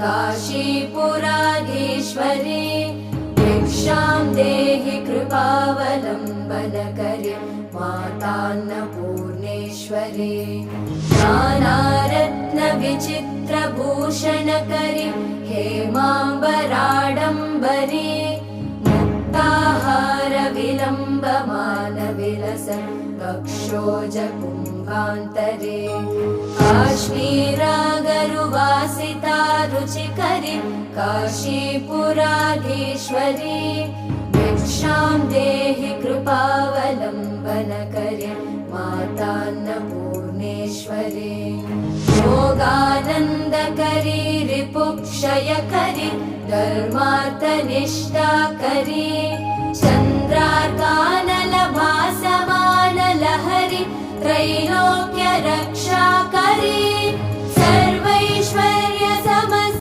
काशीपुराधीश्वरी भिक्षां देहि कृपावलम्बनकरी मातान्नपूर्णेश्वरी नानारत्नविचित्रभूषणकरी हेमाम्बराडम्बरी मुक्ताहारविलम्बमानविलसन् वक्षोजकुम्भान्तरे काश्मीरागरुवासिता रुचिकरी काशीपुराधीश्वरी भिक्षां देहि कृपावलम्बनकरी मातान्नपूर्णेश्वरी योगानन्दकरी रिपुक्षयकरी धर्मार्थनिष्ठाकरी चन्द्रार्कान